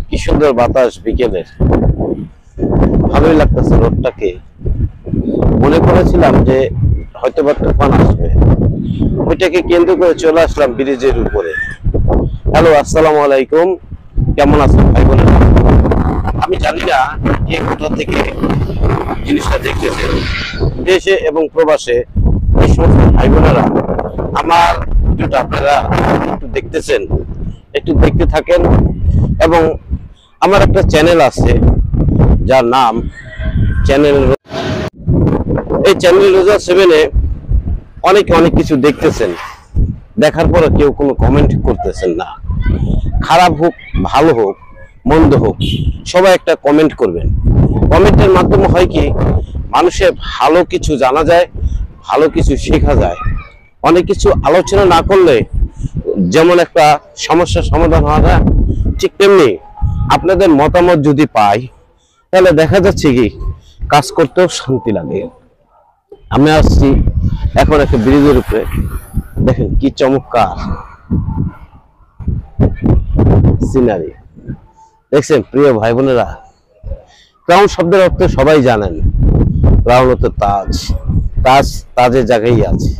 কি সুন্দর বাতাস বিকেলের, ভালোই লাগতেছে রোদটাকে। মনে করেছিলাম যে হয়তো বা তুফান আসবে, ওইটাকে কেন্দ্র করে চলে আসলাম ব্রিজের উপরে। হ্যালো, আসসালামু আলাইকুম, কেমন আছেন ভাই বোনেরা? আমি জানি না কে কোথা থেকে জিনিসটা দেখতেছেন, দেশে এবং প্রবাসে এই সমস্ত ভাই বোনেরা আমার ভিডিওটা আপনারা একটু দেখতেছেন, একটু দেখতে থাকেন। এবং আমার একটা চ্যানেল আছে যার নাম চ্যানেল, এই চ্যানেল রোজা 7-এ অনেকে অনেক কিছু দেখতেছেন, দেখার পরে কেউ কোনো কমেন্ট করতেছেন না। খারাপ হোক, ভালো হোক, মন্দ হোক, সবাই একটা কমেন্ট করবেন। কমেন্টের মাধ্যমে হয় কি, মানুষের ভালো কিছু জানা যায়, ভালো কিছু শেখা যায়। অনেক কিছু আলোচনা না করলে যেমন একটা সমস্যার সমাধান হয় না, ঠিক তেমনি আপনাদের মতামত যদি পাই তাহলে দেখা যাচ্ছে কি কাজ করতেও শান্তি লাগে। আমি আসছি এখন একটা ব্রিজের উপরে, দেখেন কি চমৎকার সিনারি দেখছেন প্রিয় ভাই বোনেরা। ক্রাউন শব্দের অর্থ সবাই জানেন, ক্রাউন হচ্ছে তাজ, তাজ তাজের জায়গায় আছে।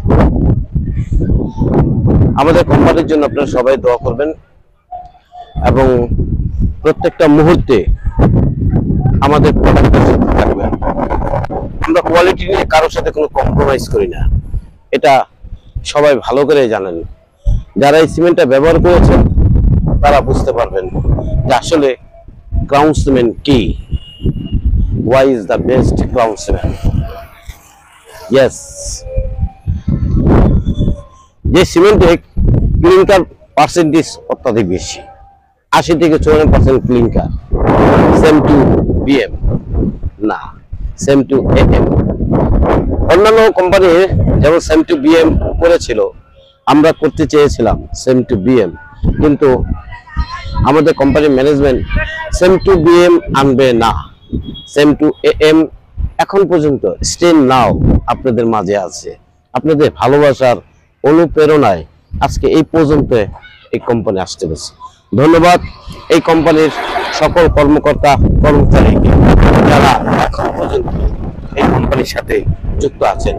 আমাদের কোম্পানির জন্য আপনারা সবাই দোয়া করবেন এবং প্রত্যেকটা মুহূর্তে আমাদের প্রোডাক্টের সাথে থাকবেন। আমরা কোয়ালিটি নিয়ে কারোর সাথে কোনো কম্প্রোমাইজ করি না, এটা সবাই ভালো করে জানেন। যারা এই সিমেন্টটা ব্যবহার করেছেন তারা বুঝতে পারবেন যে আসলে ক্রাউন সিমেন্ট কি, why is the best crown cement. Yes, যে সিমেন্টে ক্লিনকার পার্সেন্টেজ অত্যাধিক বেশি, 80 থেকে 54% ক্লিনকার। সেম টু বিএম না, সেম টু এএম। অন্যান্য কোম্পানির যেমন সেম টু বিএম করেছিল, আমরা করতে চেয়েছিলাম সেম টু বিএম, কিন্তু আমাদের কোম্পানির ম্যানেজমেন্ট সেম টু বিএম আনবে না, সেম টু এএম এখন পর্যন্ত স্টিল নাও আপনাদের মাঝে আছে। আপনাদের ভালোবাসার অনুপ্রেরণায় আজকে এই পর্যন্ত এই কোম্পানি আসতে পেরেছে। ধন্যবাদ এই কোম্পানির সকল কর্মকর্তা কর্মচারীকে যারা এখন পর্যন্ত এই কোম্পানির সাথে যুক্ত আছেন।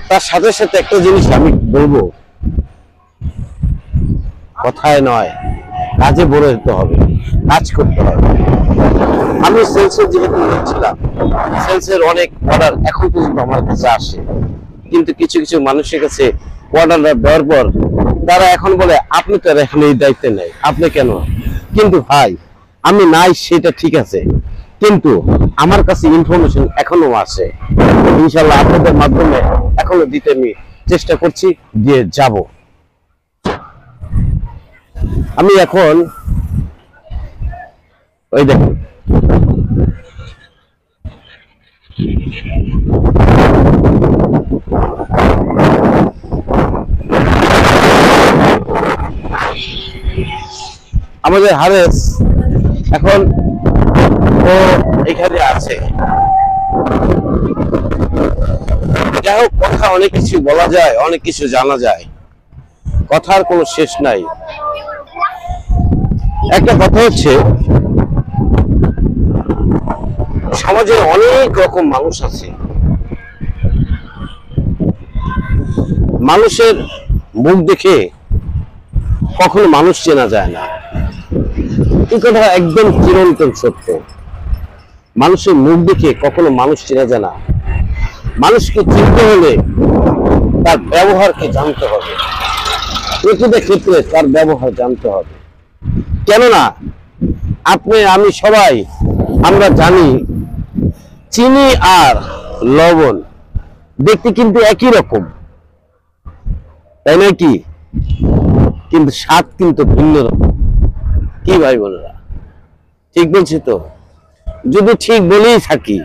তার সাথে সাথে একটা জিনিস আমি বলবো, কথায় নয় কাজে বড় হতে হবে, কাজ করতে হবে। আমি সেলসে যেহেতু নিচ্ছিলাম, সেলসের অনেক অর্ডার এখন পর্যন্ত আমার কাছে আসে, কিন্তু কিছু কিছু মানুষের কাছে অর্ডারটা দেওয়ার পর তারা এখন বলে আপনি তো এখন এই দায়িত্বে নেই, আপনি কেন? কিন্তু ভাই আমি নাই সেটা ঠিক আছে, কিন্তু আমার কাছে ইনফরমেশন এখনো আসে, ইনশাল্লাহ আপনাদের মাধ্যমে এখনো দিতে আমি চেষ্টা করছি, দিয়ে যাব। আমি এখন ওই দেখুন আমাদের হারেস এখন ও এখানে আছে। যাই হোক, কথা অনেক কিছু বলা যায়, অনেক কিছু জানা যায়, কথার কোনো শেষ নাই। একটা কথা হচ্ছে, সমাজে অনেক রকম মানুষ আছে, মানুষের মুখ দেখে কখনো মানুষ চেনা যায় না। এই কথা একদম চিরন্তন সত্য। মানুষের মুখ দেখে কখনো মানুষ চেনা যায় না। মানুষকে চিনতে হলে তার ব্যবহারকে জানতে হবে, প্রতিটা ক্ষেত্রে তার ব্যবহার জানতে হবে। কেননা আপনি আমি সবাই আমরা জানি চিনি আর লবণ দেখতে কিন্তু একই রকম, তাই নয় কি? কিন্তু স্বাদ কিন্তু ভিন্ন রকম। কি ভাই বোনেরা, ঠিক বলছি তো? যদি ঠিক বলেই থাকি,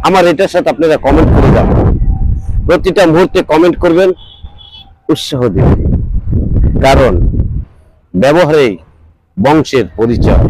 আমার এটার সাথে আপনারা কমেন্ট করে যাবেন, প্রতিটা মুহূর্তে কমেন্ট করবেন, উৎসাহ দিবেন, কারণ ব্যবহারেই বংশের পরিচয়।